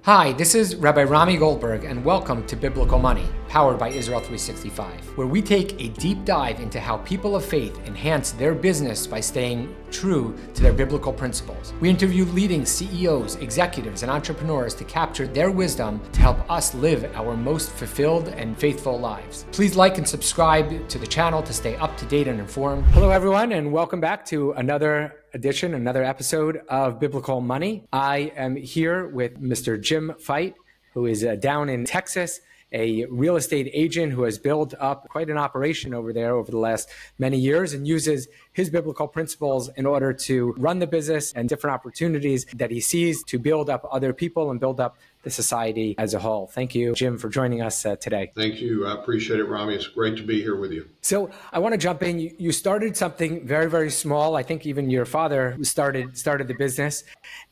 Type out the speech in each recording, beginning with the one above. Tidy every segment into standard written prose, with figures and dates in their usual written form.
Hi, this is Rabbi Rami Goldberg, and welcome to Biblical Money, powered by Israel 365, where we take a deep dive into how people of faith enhance their business by staying true to their biblical principles. We interview leading CEOs, executives, and entrepreneurs to capture their wisdom to help us live our most fulfilled and faithful lives. Please like and subscribe to the channel to stay up to date and informed. Hello, everyone, and welcome back to another episode of Biblical Money. I am here with Mr. Jim Fite, who is down in Texas, a real estate agent who has built up quite an operation over there over the last many years and uses his biblical principles in order to run the business and different opportunities that he sees to build up other people and build up the society as a whole. Thank you, Jim, for joining us today. Thank you. I appreciate it, Rami. It's great to be here with you. So I want to jump in. You started something very, very small. I think even your father started the business,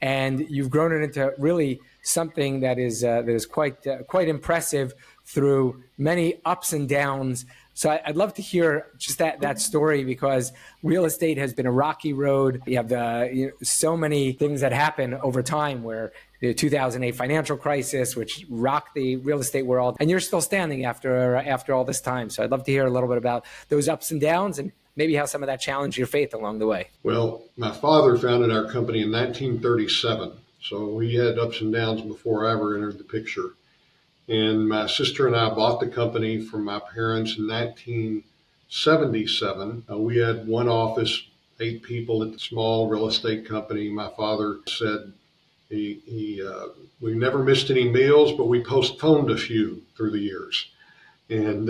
and you've grown it into really something that is quite impressive through many ups and downs. So I'd love to hear just that story, because real estate has been a rocky road. You have so many things that happen over time, where the 2008 financial crisis, which rocked the real estate world, and you're still standing after all this time. So I'd love to hear a little bit about those ups and downs and maybe how some of that challenged your faith along the way. Well, my father founded our company in 1937. So we had ups and downs before I ever entered the picture. And my sister and I bought the company from my parents in 1977. We had one office, 8 people at the small real estate company. My father said we never missed any meals, but we postponed a few through the years. And,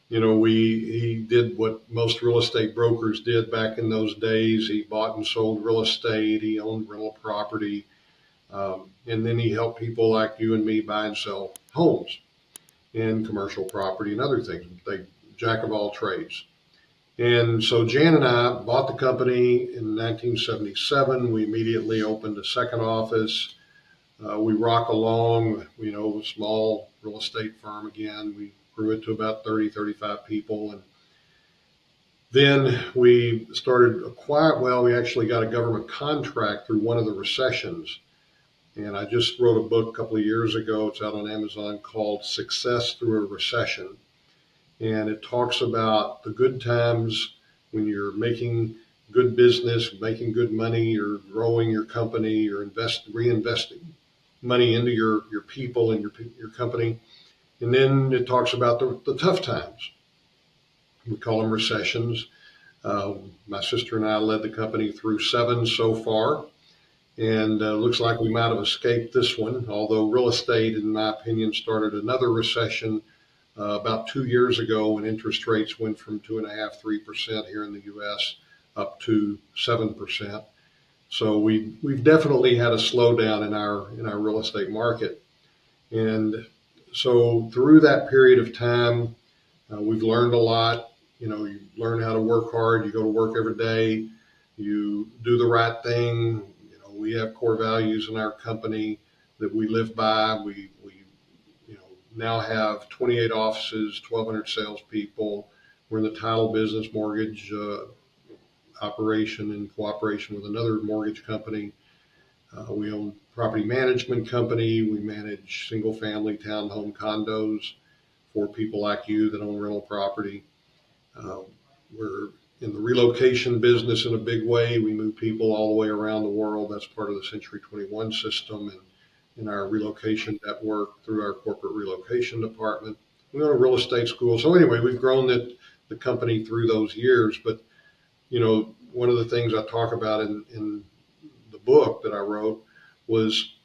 he did what most real estate brokers did back in those days. He bought and sold real estate. He owned rental property. And then he helped people like you and me buy and sell homes and commercial property and other things. Jack of all trades. And so Jan and I bought the company in 1977. We immediately opened a second office. We rock along, a small real estate firm again. We grew it to about 30, 35 people. And then we we actually got a government contract through one of the recessions. And I just wrote a book a couple of years ago. It's out on Amazon called Success Through a Recession. And it talks about the good times when you're making good business, making good money, you're growing your company, you're reinvesting money into your people and your company. And then it talks about the tough times. We call them recessions. My sister and I led the company through 7 so far. And looks like we might have escaped this one, although real estate, in my opinion, started another recession about 2 years ago when interest rates went from 2.5–3% here in the U.S. up to 7%. So we've definitely had a slowdown in our real estate market. And so through that period of time, we've learned a lot. You learn how to work hard. You go to work every day. You do the right thing. We have core values in our company that we live by. We now have 28 offices, 1,200 salespeople. We're in the title business, mortgage operation in cooperation with another mortgage company. We own property management company. We manage single family townhome condos for people like you that own rental property. We're in the relocation business in a big way. We move people all the way around the world. That's part of the Century 21 system and in our relocation network through our corporate relocation department. We go to real estate school. So anyway, we've grown the company through those years. But, one of the things I talk about in the book that I wrote was,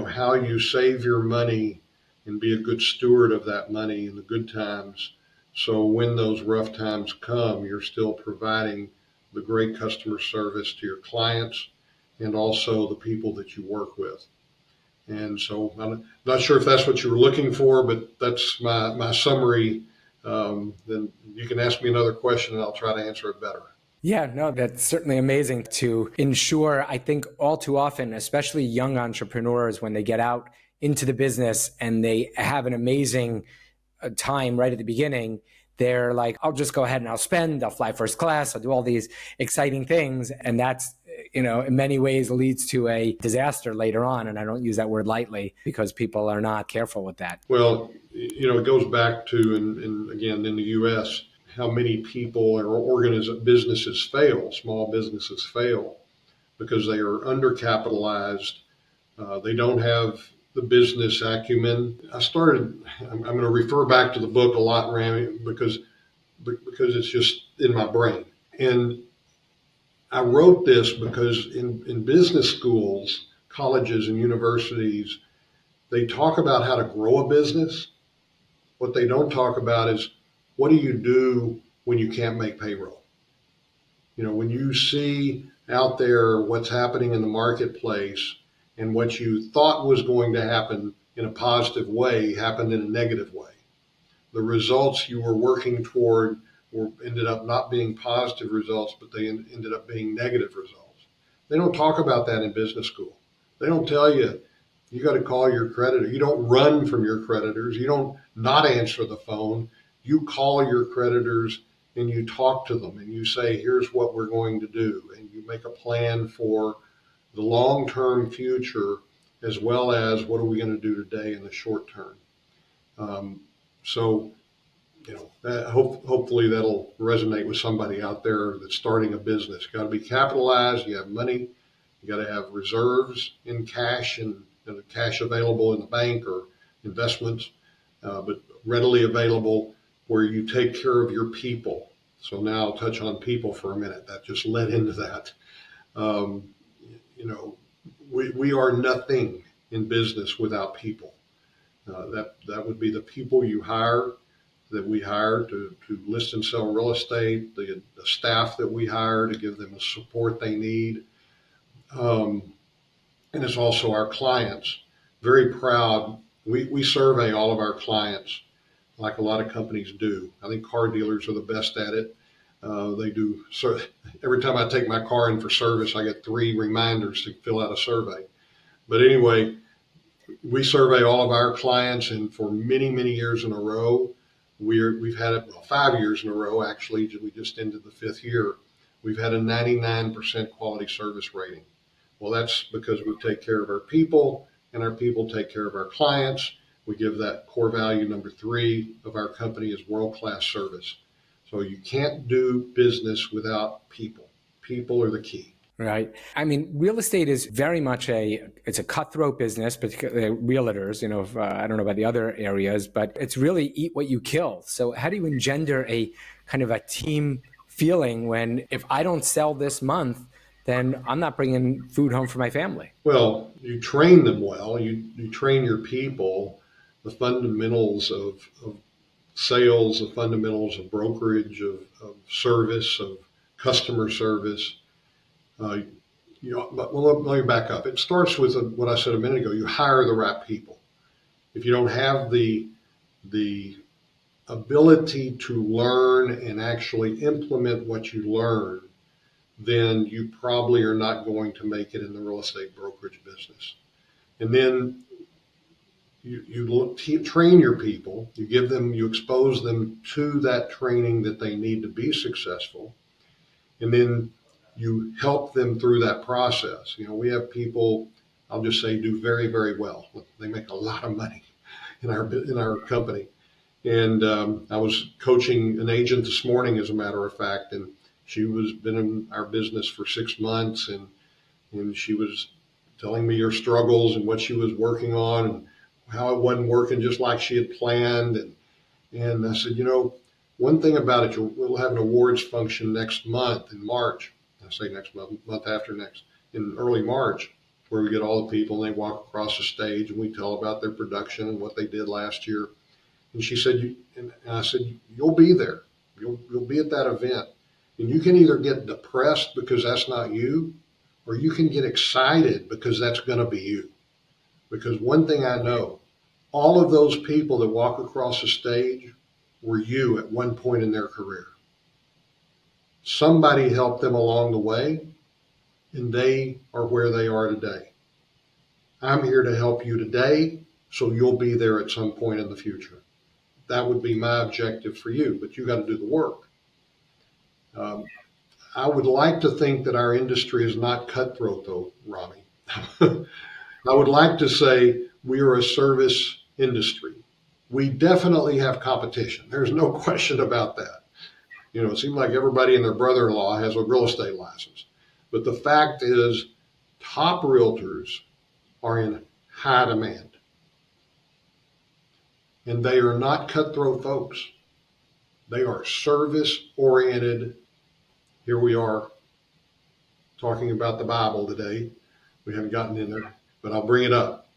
how you save your money and be a good steward of that money in the good times. So when those rough times come, you're still providing the great customer service to your clients and also the people that you work with. And so I'm not sure if that's what you were looking for, but that's my summary. Then you can ask me another question and I'll try to answer it better. Yeah, no, that's certainly amazing to ensure. I think all too often, especially young entrepreneurs, when they get out into the business and they have an amazing time right at the beginning, they're like, I'll just go ahead and I'll fly first class, I'll do all these exciting things. And that's in many ways leads to a disaster later on. And I don't use that word lightly because people are not careful with that. Well, it goes back to, and again, in the U.S., how many people or businesses fail, small businesses fail because they are undercapitalized. They don't have the business acumen. I'm going to refer back to the book a lot, Rami, because it's just in my brain. And I wrote this because in business schools, colleges, and universities, they talk about how to grow a business. What they don't talk about is what do you do when you can't make payroll? When you see out there what's happening in the marketplace and what you thought was going to happen in a positive way happened in a negative way. The results you were working toward ended up not being positive results, but they ended up being negative results. They don't talk about that in business school. They don't tell you got to call your creditor. You don't run from your creditors. You don't not answer the phone. You call your creditors and you talk to them and you say, here's what we're going to do. And you make a plan for the long-term future as well as what are we going to do today in the short term. So hopefully that'll resonate with somebody out there that's starting a business. You got to be capitalized. You have money. You got to have reserves in cash and cash available in the bank or investments, but readily available where you take care of your people. So now I'll touch on people for a minute. That just led into that. We are nothing in business without people. That would be the people you hire, that we hire to list and sell real estate, the staff that we hire to give them the support they need. And it's also our clients. Very proud. We survey all of our clients like a lot of companies do. I think car dealers are the best at it. They do. So every time I take my car in for service, I get 3 reminders to fill out a survey. But anyway, we survey all of our clients, and for many, many years in a row, we've had it 5 years in a row. Actually, we just ended the 5th year. We've had a 99% quality service rating. Well, that's because we take care of our people, and our people take care of our clients. We give that core value number 3 of our company is world-class service. So you can't do business without people. People are the key. Right. I mean, real estate is very much it's a cutthroat business, particularly realtors, I don't know about the other areas, but it's really eat what you kill. So how do you engender a kind of a team feeling when if I don't sell this month, then I'm not bringing food home for my family? Well, you train them well. You train your people, the fundamentals of sales, the fundamentals of brokerage, of service, of customer service. But let me back up. It starts with what I said a minute ago. You hire the right people. If you don't have the ability to learn and actually implement what you learn, then you probably are not going to make it in the real estate brokerage business. And then you train your people, you expose them to that training that they need to be successful, and then you help them through that process. We have people, I'll just say, do very, very well. They make a lot of money in our company. And I was coaching an agent this morning, as a matter of fact, and she was been in our business for 6 months, and she was telling me her struggles and what she was working on and how it wasn't working just like she had planned. And I said, one thing about it, we'll have an awards function next month in March. I say next month after next, in early March, where we get all the people and they walk across the stage and we tell about their production and what they did last year. And she said, and I said, you'll be there. You'll be at that event. And you can either get depressed because that's not you, or you can get excited because that's going to be you. Because one thing I know, all of those people that walk across the stage were you at one point in their career. Somebody helped them along the way, and they are where they are today. I'm here to help you today, so you'll be there at some point in the future. That would be my objective for you, but you got to do the work. I would like to think that our industry is not cutthroat, though, Rami. I would like to say we are a service industry. We definitely have competition. There's no question about that. It seems like everybody and their brother-in-law has a real estate license. But the fact is, top realtors are in high demand. And they are not cutthroat folks. They are service-oriented. Here we are talking about the Bible today. We haven't gotten in there, but I'll bring it up.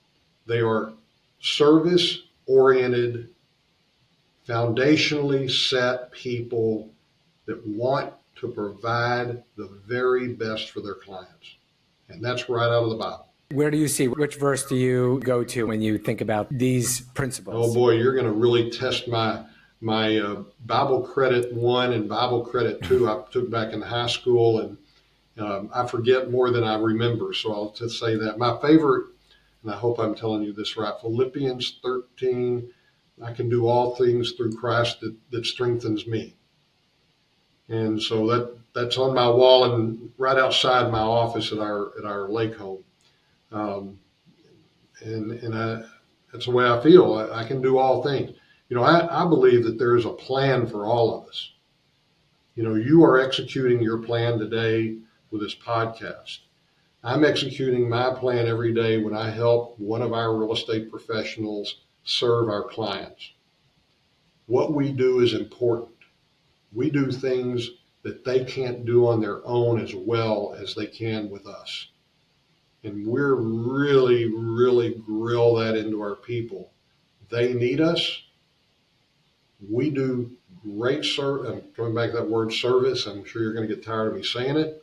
They are service-oriented, foundationally set people that want to provide the very best for their clients. And that's right out of the Bible. Where do you see, which verse do you go to when you think about these principles? Oh boy, you're going to really test my Bible Credit 1 and Bible Credit 2 I took back in high school, and I forget more than I remember, so I'll just say that. My favorite, and I hope I'm telling you this right, Philippians 13, I can do all things through Christ that strengthens me. And so that's on my wall and right outside my office at our lake home. That's the way I feel. I can do all things. I believe that there is a plan for all of us. You are executing your plan today with this podcast. I'm executing my plan every day when I help one of our real estate professionals serve our clients. What we do is important. We do things that they can't do on their own as well as they can with us. And we're really, really grill that into our people. They need us. We do great service. I'm coming back to that word service. I'm sure you're going to get tired of me saying it.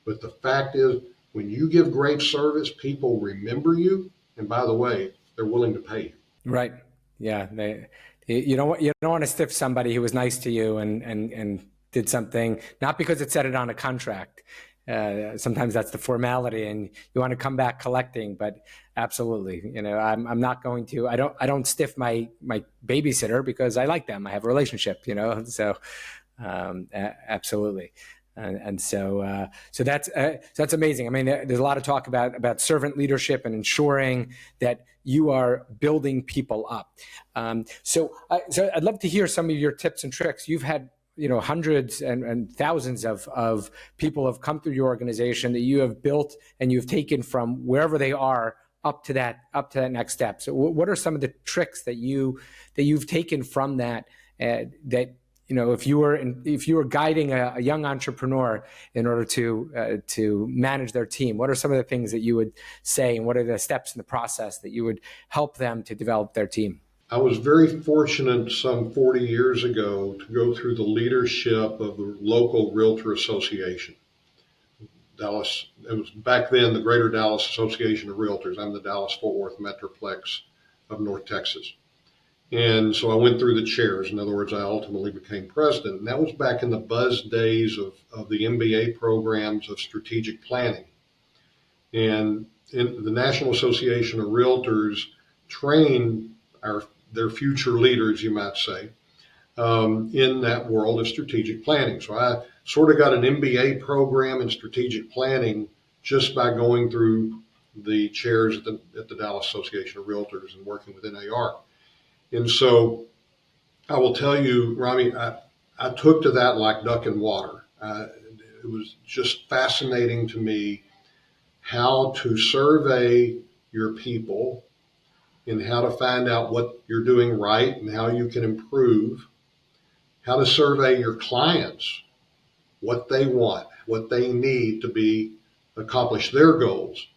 But the fact is, when you give great service, people remember you. And by the way, they're willing to pay you. Right. Yeah. You don't want to stiff somebody who was nice to you and did something, not because it said it on a contract. Sometimes that's the formality, and you want to come back collecting. But absolutely, I'm not going to. I don't stiff my babysitter because I like them. I have a relationship, So absolutely, and so that's amazing. I mean, there's a lot of talk about servant leadership and ensuring that you are building people up. So I'd love to hear some of your tips and tricks. You've had hundreds and thousands of people have come through your organization that you have built and you've taken from wherever they are up to that next step. So what are some of the tricks that you've taken from that if you were guiding a young entrepreneur in order to manage their team, what are some of the things that you would say, and what are the steps in the process that you would help them to develop their team? I was very fortunate some 40 years ago to go through the leadership of the local Realtor Association. Dallas, it was back then the Greater Dallas Association of Realtors. I'm the Dallas-Fort Worth Metroplex of North Texas. And so I went through the chairs. In other words, I ultimately became president. And that was back in the buzz days of the MBA programs of strategic planning. And in the National Association of Realtors trained their future leaders, you might say, in that world of strategic planning. So I sort of got an MBA program in strategic planning just by going through the chairs at the Dallas Association of Realtors and working with NAR. And so I will tell you, Rami, I took to that like duck in water. It was just fascinating to me how to survey your people and how to find out what you're doing right and how you can improve, how to survey your clients, what they want, what they need to accomplish their goals.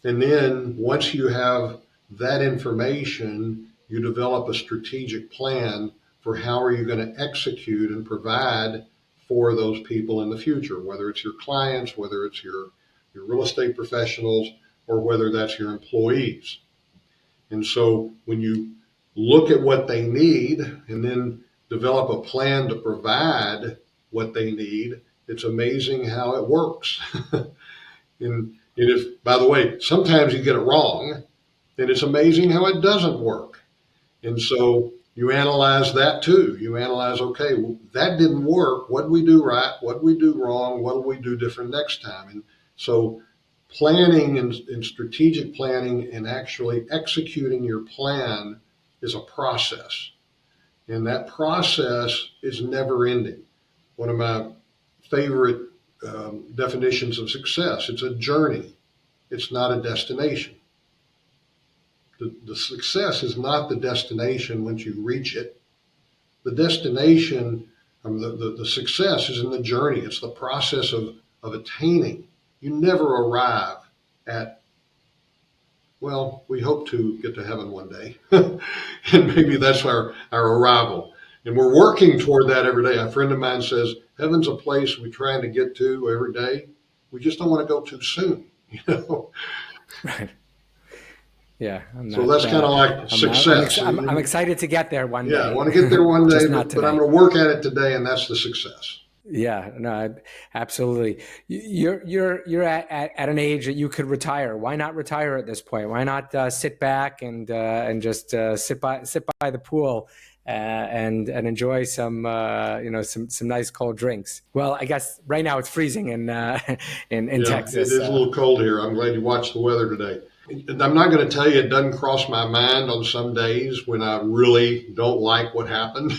And then once you have that information, you develop a strategic plan for how are you going to execute and provide for those people in the future, whether it's your clients, whether it's your real estate professionals, or whether that's your employees. And so when you look at what they need and then develop a plan to provide what they need, it's amazing how it works. and if, by the way, sometimes you get it wrong, and it's amazing how it doesn't work. And so You analyze that too. You analyze, okay, well, that didn't work. What did we do right? What did we do wrong? What do we do different next time? And so planning and strategic planning and actually executing your plan is a process. And that process is never ending. One of my favorite definitions of success, it's a journey. It's not a destination. The success is not the destination once you reach it. The destination, the success is in the journey. It's the process of attaining. You never arrive at, well, we hope to get to heaven one day. And maybe that's our arrival. And we're working toward that every day. A friend of mine says, heaven's a place we're trying to get to every day. We just don't want to go too soon, you know? Right. Yeah. So that's kind of like success. I'm excited to get there one day. Yeah, I want to get there one day, but I'm going to work at it today, and that's the success. Yeah, no, absolutely. You're at an age that you could retire. Why not retire at this point? Why not sit back and just sit by the pool and enjoy some some nice cold drinks? Well, I guess right now it's freezing in Texas. It is a little cold here. I'm glad you watched the weather today. I'm not going to tell you it doesn't cross my mind on some days when I really don't like what happened.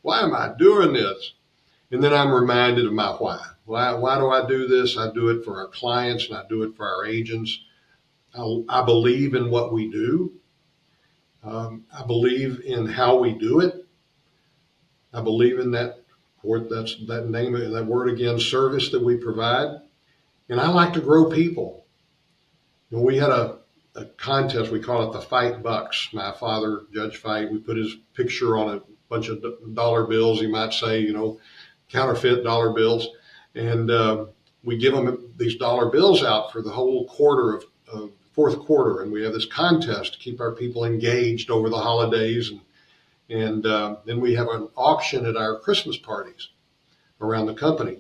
Why am I doing this? And then I'm reminded of my why. Why do I do this? I do it for our clients and I do it for our agents. I believe in what we do. I believe in how we do it. I believe in that word again, service that we provide. And I like to grow people. And we had a contest, we call it the Fite Bucks. My father, Judge Fite, we put his picture on a bunch of dollar bills, you might say, counterfeit dollar bills. And we give them these dollar bills out for the whole quarter of fourth quarter. And we have this contest to keep our people engaged over the holidays. And then we have an auction at our Christmas parties around the company.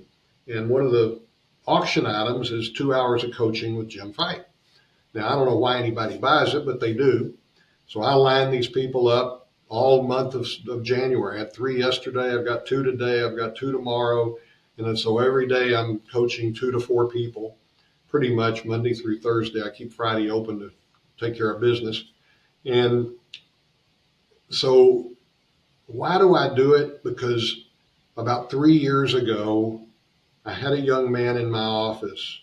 And one of the auction items is 2 hours of coaching with Jim Fite. Now, I don't know why anybody buys it, but they do. So I line these people up all month of January. I had 3 yesterday. I've got 2 today. I've got 2 tomorrow. And then so every day I'm coaching 2 to 4 people, pretty much Monday through Thursday. I keep Friday open to take care of business. And so why do I do it? Because about 3 years ago, I had a young man in my office.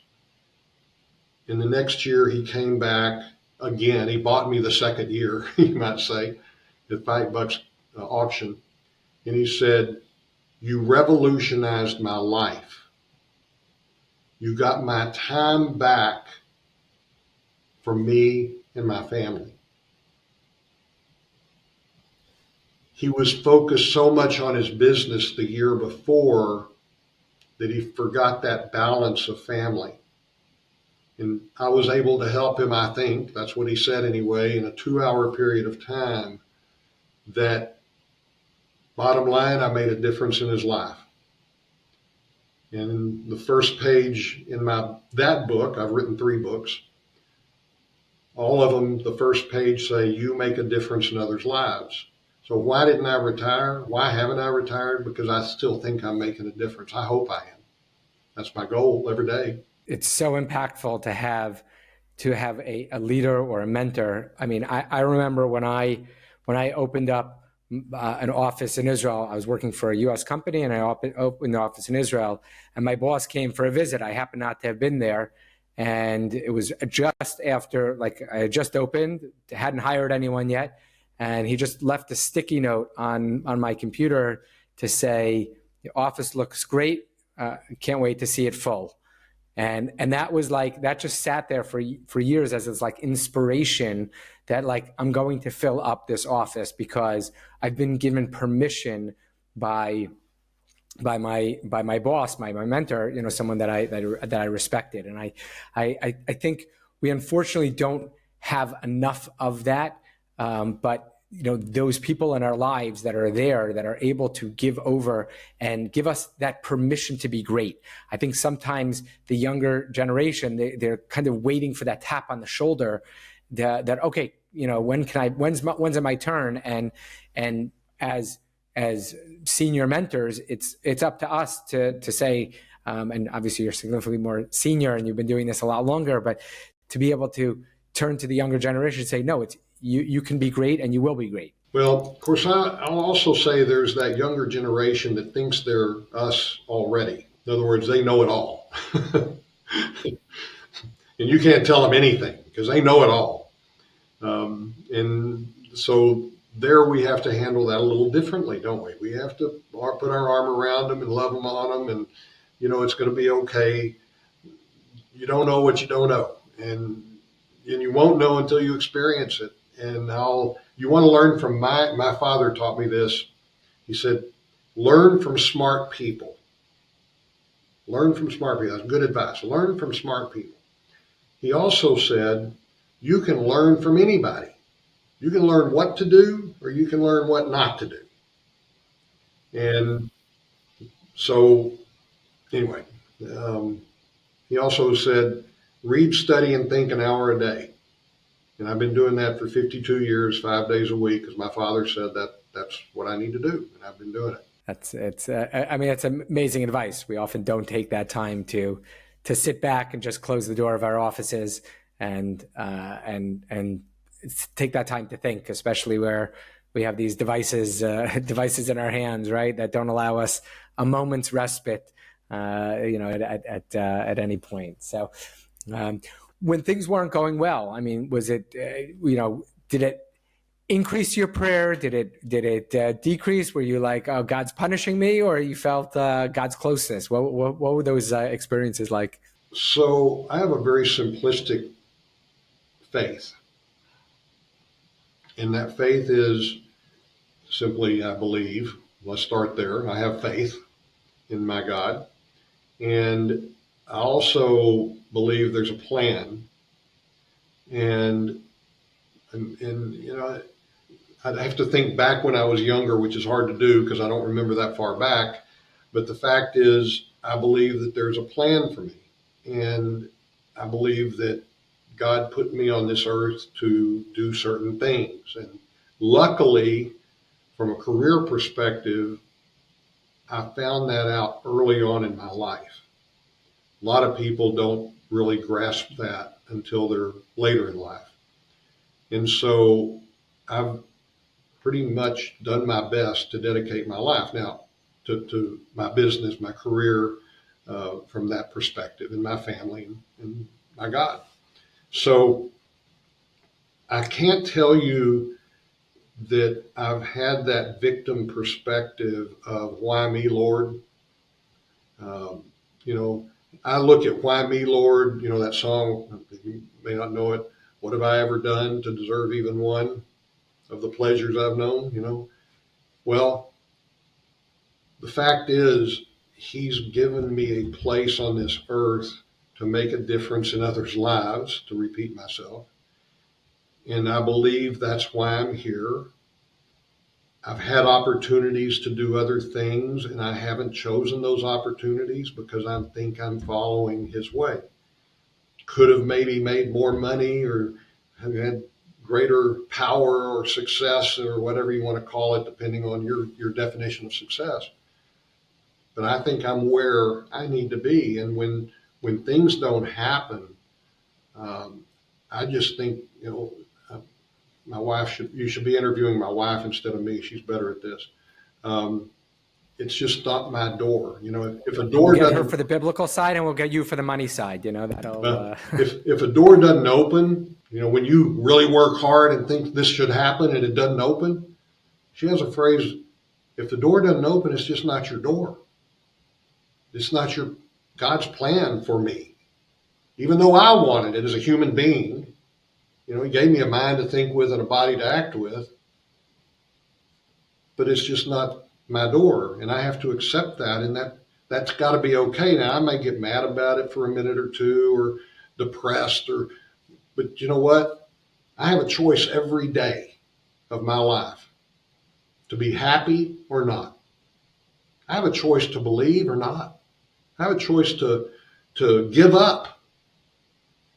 And the next year he came back again. He bought me the second year, you might say, at Fite Bucks auction. And he said, you revolutionized my life. You got my time back for me and my family. He was focused so much on his business the year before that he forgot that balance of family. And I was able to help him, I think, that's what he said anyway, in a 2-hour period of time, that bottom line, I made a difference in his life. And in the first page in that book, I've written 3 books, all of them, the first page say, you make a difference in others' lives. So why didn't I retire? Why haven't I retired? Because I still think I'm making a difference. I hope I am. That's my goal every day. It's so impactful to have a leader or a mentor. I mean, I remember when I opened up an office in Israel. I was working for a U.S. company, and I opened the office in Israel. And my boss came for a visit. I happened not to have been there, and it was just after, I had just opened, hadn't hired anyone yet, and he just left a sticky note on my computer to say, "The office looks great. Can't wait to see it full." And that was that just sat there for years as this inspiration that I'm going to fill up this office because I've been given permission by my boss, my mentor, someone that I respected. And I think we unfortunately don't have enough of that. But those people in our lives that are there, that are able to give over and give us that permission to be great. I think sometimes the younger generation, they're kind of waiting for that tap on the shoulder that okay, when's it my turn? And as senior mentors, it's up to us to say, and obviously you're significantly more senior and you've been doing this a lot longer, but to be able to turn to the younger generation and say, no, it's you can be great and you will be great. Well, of course, I'll also say there's that younger generation that thinks they're us already. In other words, they know it all. And you can't tell them anything because they know it all. And so there we have to handle that a little differently, don't we? We have to put our arm around them and love them on them. And, it's going to be okay. You don't know what you don't know. And you won't know until you experience it. And you want to learn from my father taught me this. He said, learn from smart people. Learn from smart people. That's good advice. Learn from smart people. He also said, you can learn from anybody. You can learn what to do or you can learn what not to do. And so anyway, he also said, read, study, and think an hour a day. And I've been doing that for 52 years, 5 days a week, because my father said that's what I need to do. And I've been doing it. It's amazing advice. We often don't take that time to sit back and just close the door of our offices and take that time to think, especially where we have these devices in our hands, right, that don't allow us a moment's respite, at any point. So, when things weren't going well, was it, did it increase your prayer? Did it decrease? Were you like, oh, God's punishing me, or you felt God's closeness? What were those experiences like? So I have a very simplistic faith. And that faith is simply, I believe, let's start there. I have faith in my God. And I also believe there's a plan. And I'd have to think back when I was younger, which is hard to do because I don't remember that far back. But the fact is, I believe that there's a plan for me. And I believe that God put me on this earth to do certain things. And luckily, from a career perspective, I found that out early on in my life. A lot of people don't really grasp that until they're later in life. And so I've pretty much done my best to dedicate my life now to my business, my career, from that perspective, and my family and my God. So I can't tell you that I've had that victim perspective of why me, Lord. I look at why me, Lord, that song, you may not know it. What have I ever done to deserve even one of the pleasures I've known? Well, the fact is, He's given me a place on this earth to make a difference in others' lives, to repeat myself. And I believe that's why I'm here. I've had opportunities to do other things, and I haven't chosen those opportunities because I think I'm following His way. Could have maybe made more money or have had greater power or success or whatever you want to call it, depending on your definition of success. But I think I'm where I need to be. And when things don't happen, I just think, my wife you should be interviewing my wife instead of me. She's better at this. It's just not my door. If a door we'll get doesn't, her for the biblical side, and we'll get you for the money side. That'll. If a door doesn't open, when you really work hard and think this should happen and it doesn't open, she has a phrase: if the door doesn't open, it's just not your door. It's not God's plan for me. Even though I wanted it as a human being, He gave me a mind to think with and a body to act with, but it's just not my door, and I have to accept that, and that's got to be okay. Now, I may get mad about it for a minute or two, or depressed, but you know what? I have a choice every day of my life to be happy or not. I have a choice to believe or not. I have a choice to give up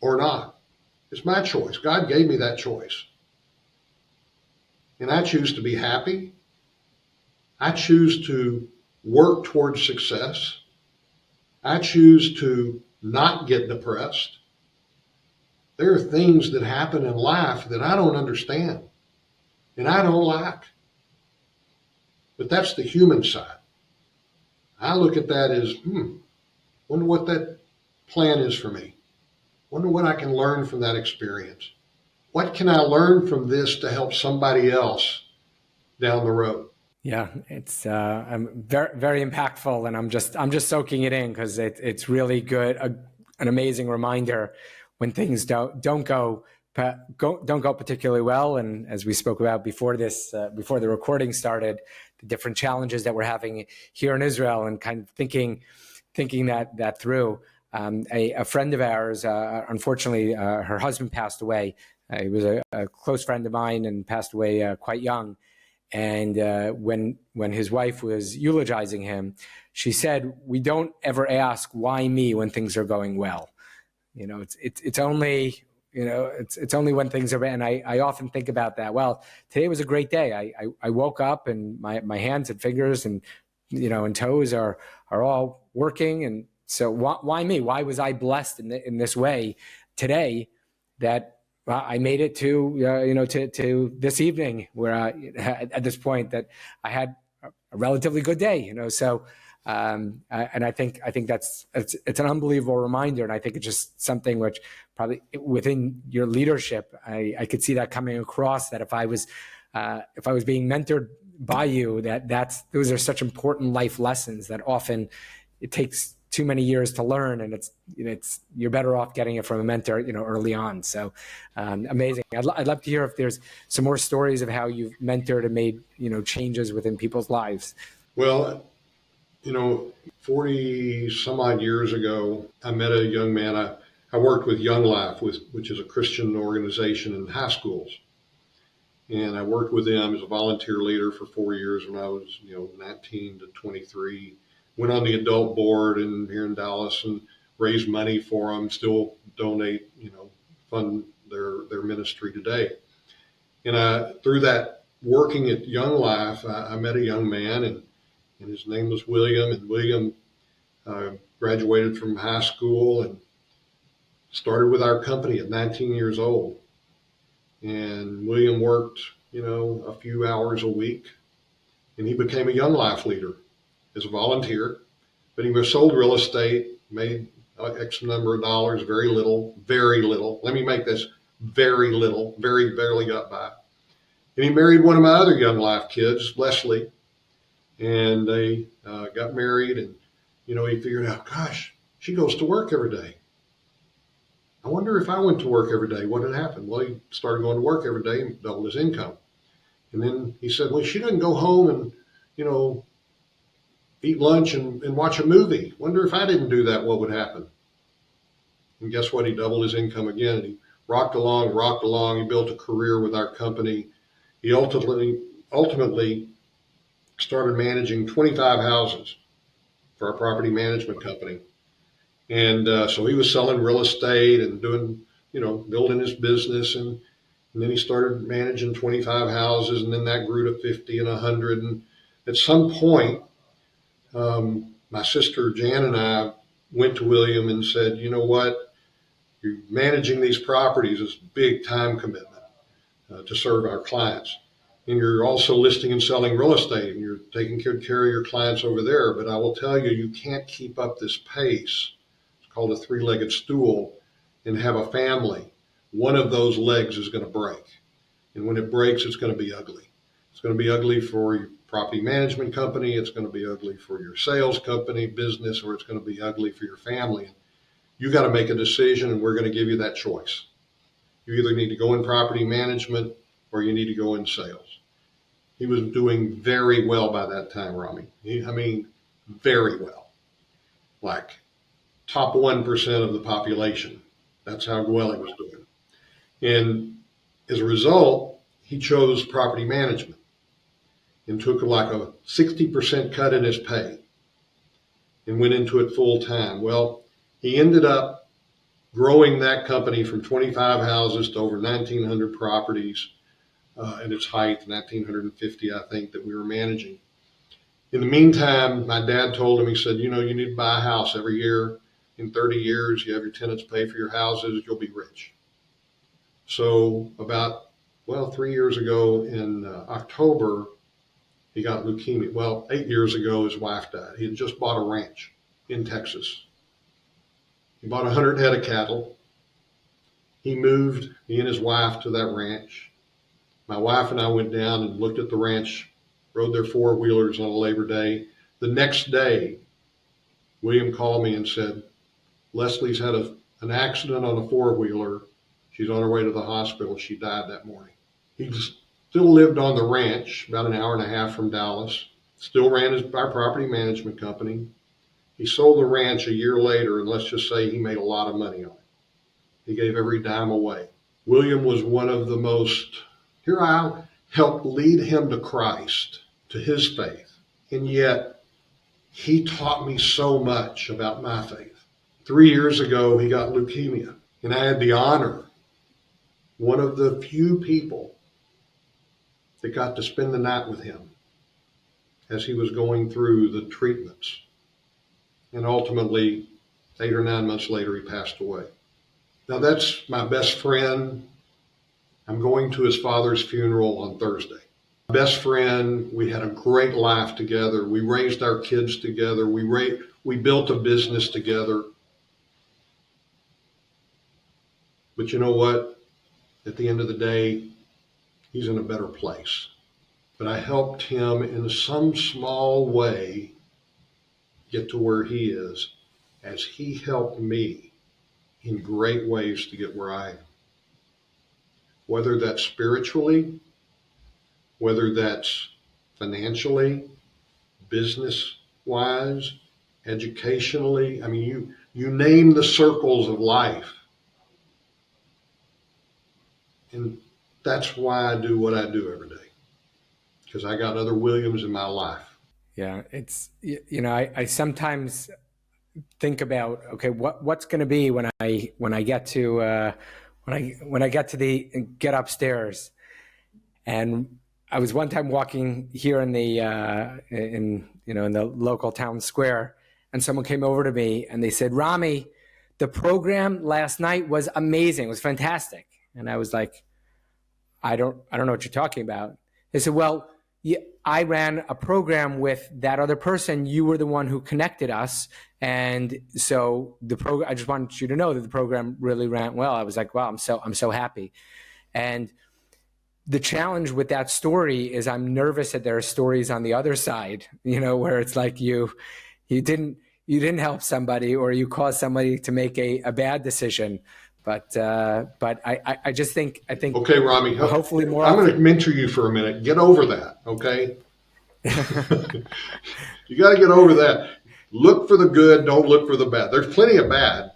or not. It's my choice. God gave me that choice. And I choose to be happy. I choose to work towards success. I choose to not get depressed. There are things that happen in life that I don't understand and I don't like. But that's the human side. I look at that as, wonder what that plan is for me. Wonder what I can learn from that experience. What can I learn from this to help somebody else down the road? Yeah, it's very very impactful, and I'm just soaking it in because it's really good, an amazing reminder when things don't go particularly well. And as we spoke about before before the recording started, the different challenges that we're having here in Israel, and kind of thinking that through. A friend of ours, unfortunately, her husband passed away. He was a close friend of mine and passed away quite young. And when his wife was eulogizing him, she said, "We don't ever ask why me when things are going well. You know, it's only it's only when things are bad." And I often think about that. Well, today was a great day. I woke up and my hands and fingers and and toes are all working. And so why me? Why was I blessed in this way today that I made it to this evening where at this point that I had a relatively good day, so and I think it's an unbelievable reminder, and I think it's just something which probably within your leadership I could see that coming across, that if I was being mentored by you, those are such important life lessons that often it takes too many years to learn, and you're better off getting it from a mentor early on. So amazing. I'd love to hear if there's some more stories of how you've mentored and made changes within people's lives. Well, 40 some odd years ago, I met a young man. I worked with Young Life, which is a Christian organization in high schools. And I worked with them as a volunteer leader for 4 years when I was, 19 to 23. Went on the adult board here in Dallas and raised money for them, still donate, fund their ministry today. And through that working at Young Life, I met a young man, and his name was William. And William graduated from high school and started with our company at 19 years old. And William worked, a few hours a week, and he became a Young Life leader as a volunteer. But he sold real estate, made X number of dollars, very little. Let me make this very little, very barely got by. And he married one of my other Young Life kids, Leslie, and they got married. And, he figured out, gosh, she goes to work every day. I wonder if I went to work every day, what would happen? Well, he started going to work every day and doubled his income. And then he said, well, she doesn't go home and, eat lunch and watch a movie. Wonder if I didn't do that, what would happen? And guess what? He doubled his income again. And he rocked along. He built a career with our company. He ultimately started managing 25 houses for our property management company. And so he was selling real estate and doing, building his business. And then he started managing 25 houses, and then that grew to 50 and 100. And at some point, my sister Jan and I went to William and said, you know what, you're managing these properties is a big time commitment to serve our clients. And you're also listing and selling real estate, and you're taking care of your clients over there. But I will tell you, you can't keep up this pace. It's called a three-legged stool, and have a family. One of those legs is going to break. And when it breaks, it's going to be ugly. It's going to be ugly for your property management company. It's going to be ugly for your sales company, business, or it's going to be ugly for your family. You got to make a decision, and we're going to give you that choice. You either need to go in property management or you need to go in sales. He was doing very well by that time, Rami. Very well. Like top 1% of the population. That's how well he was doing. And as a result, he chose property management and took like a 60% cut in his pay and went into it full time. Well, he ended up growing that company from 25 houses to over 1,900 properties, at its height, 1,950, I think, that we were managing. In the meantime, my dad told him, he said, you need to buy a house every year. In 30 years, you have your tenants pay for your houses, you'll be rich. So about, 3 years ago in October, he got leukemia. Well, 8 years ago, his wife died. He had just bought a ranch in Texas. He bought 100 head of cattle. He moved, he and his wife, to that ranch. My wife and I went down and looked at the ranch, rode their four-wheelers on a Labor Day. The next day, William called me and said, Leslie's had an accident on a four-wheeler. She's on her way to the hospital. She died that morning. He still lived on the ranch, about an hour and a half from Dallas, still ran our property management company. He sold the ranch a year later, and let's just say he made a lot of money on it. He gave every dime away. William was one of the most, here I helped lead him to Christ, to his faith, and yet he taught me so much about my faith. 3 years ago, he got leukemia, and I had the honor, one of the few people that got to spend the night with him as he was going through the treatments. And ultimately, 8 or 9 months later, he passed away. Now, that's my best friend. I'm going to his father's funeral on Thursday. My best friend, we had a great life together. We raised our kids together. We built a business together. But you know what? At the end of the day, he's in a better place. But I helped him in some small way get to where he is, as he helped me in great ways to get where I am. Whether that's spiritually, whether that's financially, business-wise, educationally. I mean, you name the circles of life. And that's why I do what I do every day, because I got other Williams in my life. Yeah, it's, I sometimes think about, okay, what's going to be when I get to when I get upstairs. And I was one time walking here in the in the local town square, and someone came over to me and they said, Rami, the program last night was amazing. It was fantastic. And I was like, I don't know what you're talking about. They said, well, yeah, I ran a program with that other person. You were the one who connected us. And so I just wanted you to know that the program really ran well. I was like, wow, I'm so happy. And the challenge with that story is I'm nervous that there are stories on the other side, where it's like you didn't help somebody, or you caused somebody to make a bad decision. But I just think. Okay, Rami. Hopefully more. I'm going to mentor you for a minute. Get over that, okay? You got to get over that. Look for the good. Don't look for the bad. There's plenty of bad.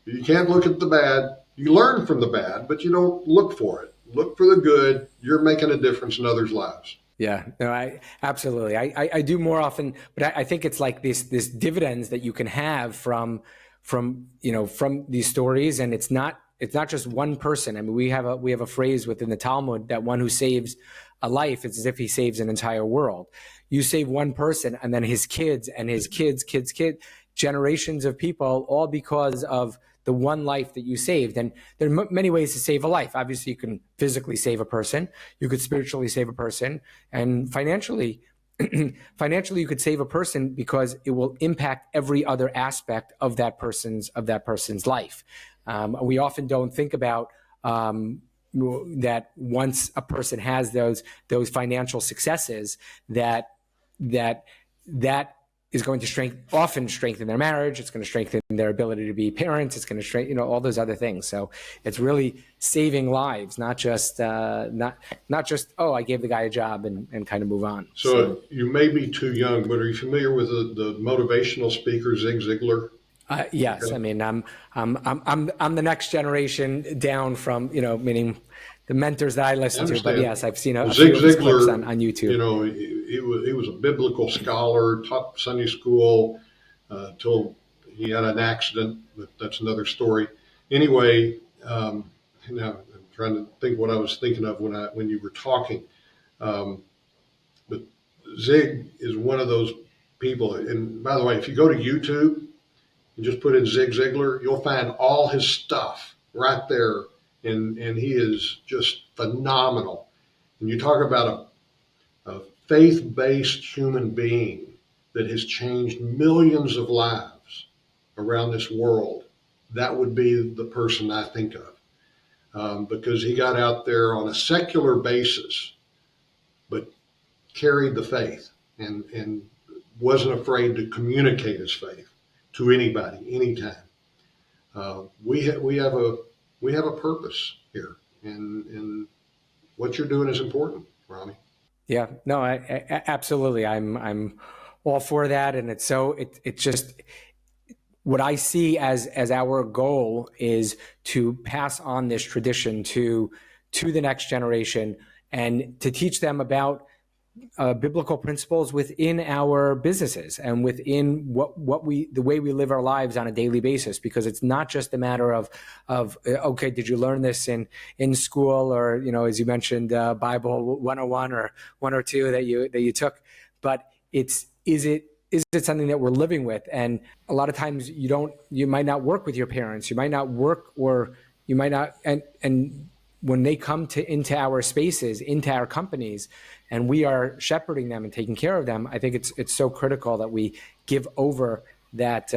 You can't look at the bad. You learn from the bad, but you don't look for it. Look for the good. You're making a difference in others' lives. Yeah, no, I absolutely. I do more often, but I think it's like this dividends that you can have from these stories. And it's not just one person. I mean, we have a phrase within the Talmud that one who saves a life, it's as if he saves an entire world. You save one person, and then his kids and his kids, generations of people, all because of the one life that you saved. And there are many ways to save a life. Obviously, you can physically save a person, you could spiritually save a person, and financially you could save a person because it will impact every other aspect of that person's life. We often don't think about that once a person has those financial successes, that is going to often strengthen their marriage. It's going to strengthen their ability to be parents. It's going to strengthen, all those other things. So it's really saving lives, not just I gave the guy a job and kind of move on. So you may be too young, but are you familiar with the motivational speaker Zig Ziglar? Yes, okay. I mean, I'm the next generation down from meaning the mentors that I listen to. But yes, I've seen a few of his clips on YouTube. He was a biblical scholar, taught Sunday school till he had an accident, but that's another story. Anyway, now trying to think what I was thinking of when you were talking. Um, but Zig is one of those people. And by the way, if you go to YouTube and just put in Zig Ziglar, you'll find all his stuff right there. And he is just phenomenal. And you talk about a faith-based human being that has changed millions of lives around this world. That would be the person I think of. Because he got out there on a secular basis, but carried the faith and wasn't afraid to communicate his faith to anybody, anytime. We have a purpose here, and what you're doing is important, Rami. Yeah, no, absolutely. I'm all for that, and it's just what I see as our goal is to pass on this tradition to the next generation and to teach them about biblical principles within our businesses and within the way we live our lives on a daily basis, because it's not just a matter of okay, did you learn this in school, or as you mentioned, Bible 101 or 102 that you took, but is it something that we're living with? And a lot of times you might not work with your parents, you might not work, or you might not, and when they come into our spaces, into our companies, and we are shepherding them and taking care of them, I think it's so critical that we give over that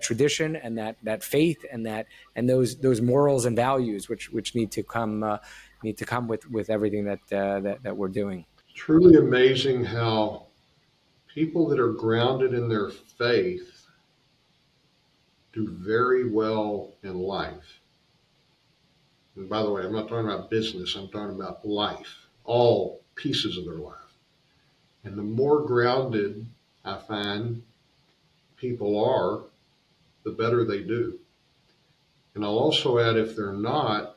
tradition and that faith and those morals and values which need to come with everything that we're doing. Truly amazing how people that are grounded in their faith do very well in life. And by the way, I'm not talking about business, I'm talking about life, all pieces of their life. And the more grounded I find people are, the better they do. And I'll also add, if they're not,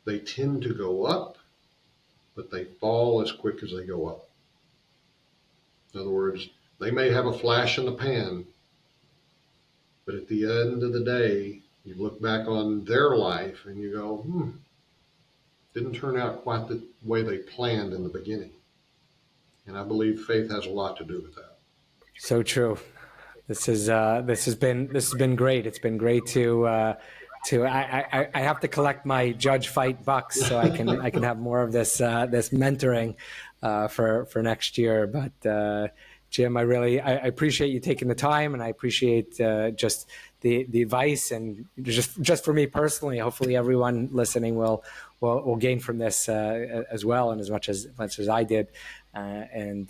they tend to go up, but they fall as quick as they go up. In other words, they may have a flash in the pan, but at the end of the day, you look back on their life and you go, didn't turn out quite the way they planned in the beginning. And I believe faith has a lot to do with that. So true. This has been great. It's been great to I have to collect my Judge Fite bucks so I can have more of this mentoring for next year. But Jim, I appreciate you taking the time, and I appreciate just the advice, and just for me personally, hopefully everyone listening will gain from this as well, and as much as I did. I'd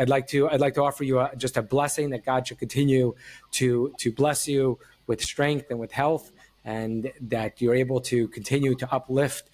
like to offer you just a blessing that God should continue to bless you with strength and with health, and that you're able to continue to uplift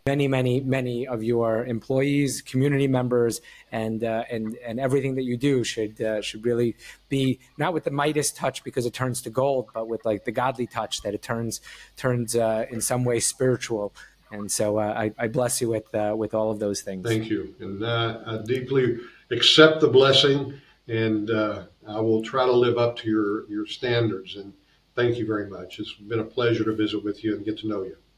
many of your employees, community members, and everything that you do should really be not with the Midas touch because it turns to gold, but with like the godly touch that it turns in some way spiritual. And so I bless you with all of those things. Thank you, and I deeply accept the blessing, and I will try to live up to your standards. And thank you very much. It's been a pleasure to visit with you and get to know you.